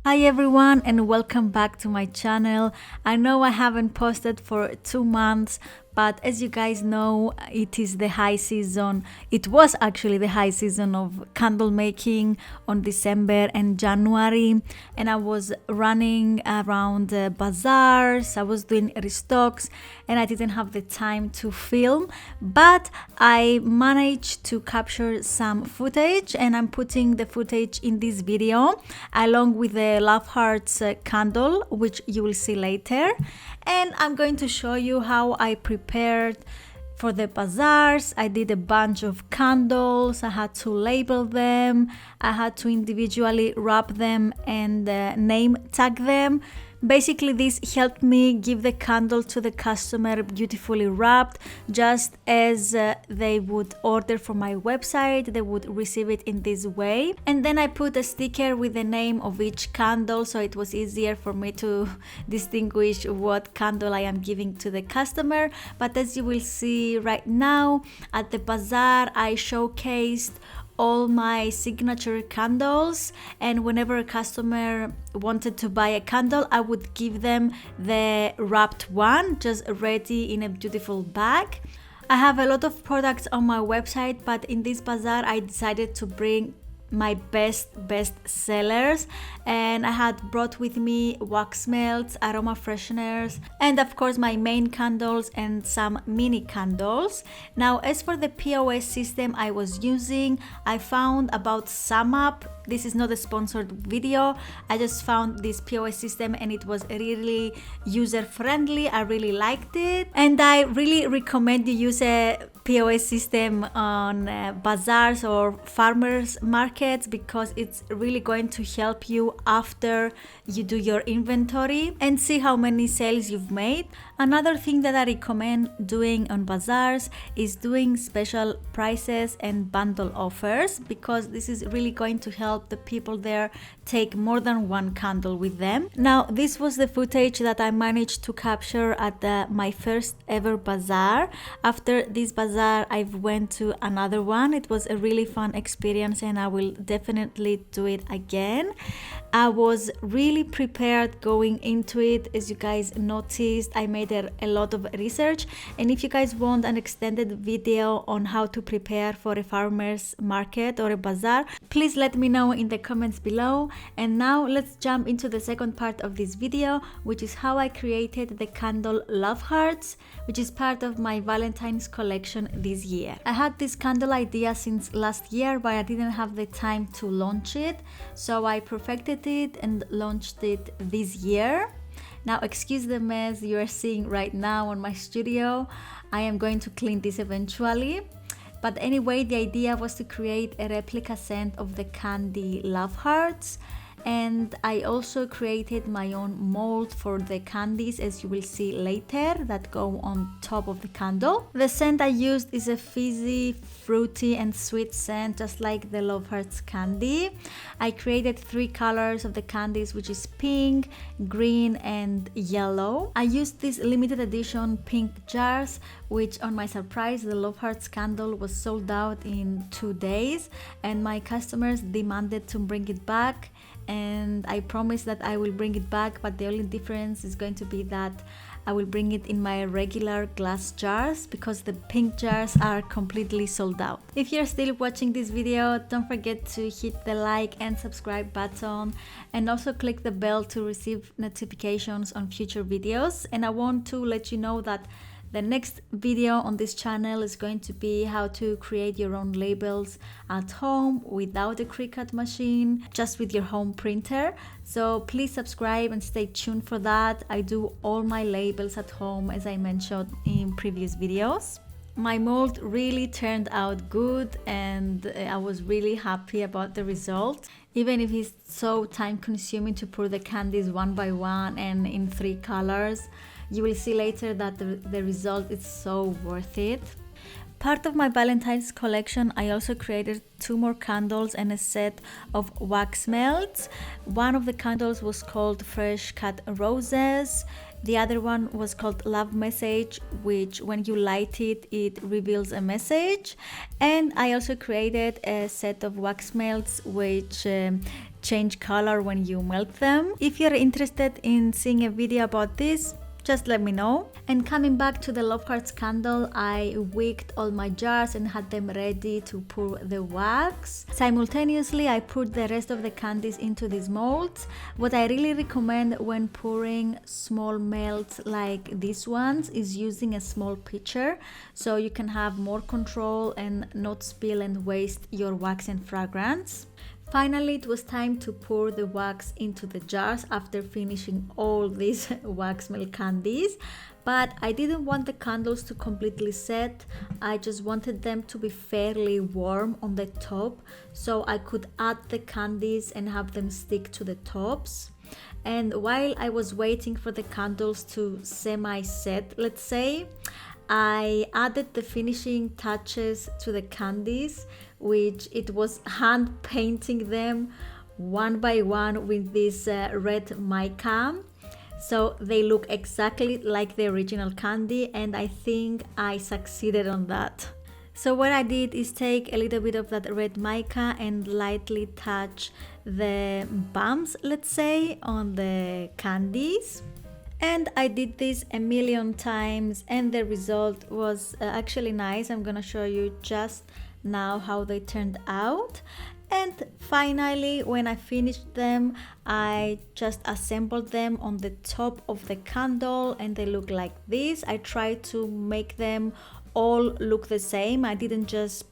Hi everyone and welcome back to my channel. I know I haven't posted for 2 months, but as you guys know, it is the high season. It was actually the high season of candle making on December and January, and I was running around bazaars. I was doing restocks and I didn't have the time to film, but I managed to capture some footage and I'm putting the footage in this video along with the Love Hearts candle, which you will see later. And I'm going to show you how I prepared for the bazaars. I did a bunch of candles. I had to label them. I had to individually wrap them and name tag them. Basically, this helped me give the candle to the customer beautifully wrapped, just as they would order from my website. They would receive it in this way. And then I put a sticker with the name of each candle, so it was easier for me to distinguish what candle I am giving to the customer. But as you will see right now, at the bazaar, I showcased all my signature candles, and whenever a customer wanted to buy a candle, I would give them the wrapped one just ready in a beautiful bag. I have a lot of products on my website, but in this bazaar I decided to bring my best sellers, and I had brought with me wax melts, aroma fresheners, and of course my main candles and some mini candles. Now, as for the POS system I was using, I found about SumUp. This is not a sponsored video. I just found this POS system and it was really user friendly. I really liked it, and I really recommend you use a POS system on bazaars or farmers markets, because it's really going to help you after you do your inventory and see how many sales you've made. Another thing that I recommend doing on bazaars is doing special prices and bundle offers, because this is really going to help the people there take more than one candle with them. Now, this was the footage that I managed to capture at my first ever bazaar. After this bazaar, I went to another one. It was a really fun experience and I will definitely do it again. I was really prepared going into it. As you guys noticed, I made a lot of research, and if you guys want an extended video on how to prepare for a farmer's market or a bazaar, please let me know in the comments below. And now let's jump into the second part of this video, which is how I created the candle Love Hearts, which is part of my Valentine's collection this year. I had this candle idea since last year, but I didn't have the time to launch it, so I perfected it and launched it this year. Now, excuse the mess you are seeing right now on my studio. I am going to clean this eventually. But anyway, the idea was to create a replica scent of the candy Love Hearts. And I also created my own mold for the candies, as you will see later, that go on top of the candle. The scent I used is a fizzy, fruity and sweet scent, just like the Love Hearts candy. I created 3 colors of the candies, which is pink, green and yellow. I used these limited edition pink jars, which on my surprise, the Love Hearts candle was sold out in 2 days, and my customers demanded to bring it back. And I promised that I will bring it back, but the only difference is going to be that I will bring it in my regular glass jars, because the pink jars are completely sold out. If you're still watching this video, don't forget to hit the like and subscribe button, and also click the bell to receive notifications on future videos. And I want to let you know that the next video on this channel is going to be how to create your own labels at home without a Cricut machine, just with your home printer. So please subscribe and stay tuned for that. I do all my labels at home, as I mentioned in previous videos. My mold really turned out good, and I was really happy about the result. Even if it's so time consuming to pour the candies one by one and in 3 colors, you will see later that the result is so worth it. Part of my Valentine's collection, I also created 2 more candles and a set of wax melts. One of the candles was called Fresh Cut Roses. The other one was called Love Message, which when you light it, it reveals a message. And I also created a set of wax melts which change color when you melt them. If you're interested in seeing a video about this, just let me know. And coming back to the Love Hearts candle, I wicked all my jars and had them ready to pour the wax. Simultaneously, I poured the rest of the candies into these molds. What I really recommend when pouring small melts like these ones is using a small pitcher, so you can have more control and not spill and waste your wax and fragrance. Finally, it was time to pour the wax into the jars after finishing all these wax melt candies. But I didn't want the candles to completely set. I just wanted them to be fairly warm on the top so I could add the candies and have them stick to the tops. And while I was waiting for the candles to semi-set, let's say, I added the finishing touches to the candies, which it was hand painting them one by one with this red mica. So they look exactly like the original candy, and I think I succeeded on that. So what I did is take a little bit of that red mica and lightly touch the bumps, let's say, on the candies. And I did this a million times and the result was actually nice. I'm gonna show you just now how they turned out. And finally, when I finished them, I just assembled them on the top of the candle and they look like this. I tried to make them all look the same. I didn't just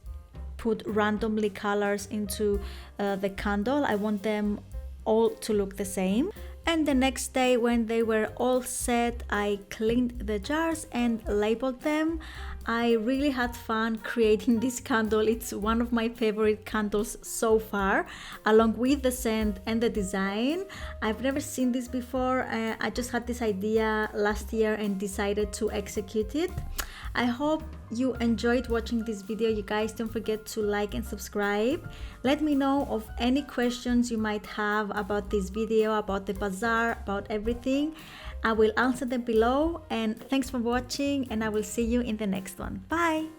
put randomly colors into the candle. I want them all to look the same. And the next day when they were all set, I cleaned the jars and labeled them. I really had fun creating this candle. It's one of my favorite candles so far, along with the scent and the design. I've never seen this before. I just had this idea last year and decided to execute it. I hope you enjoyed watching this video. You guys, don't forget to like and subscribe. Let me know of any questions you might have about this video, about the bazaar, about everything. I will answer them below, and thanks for watching, and I will see you in the next one. Bye.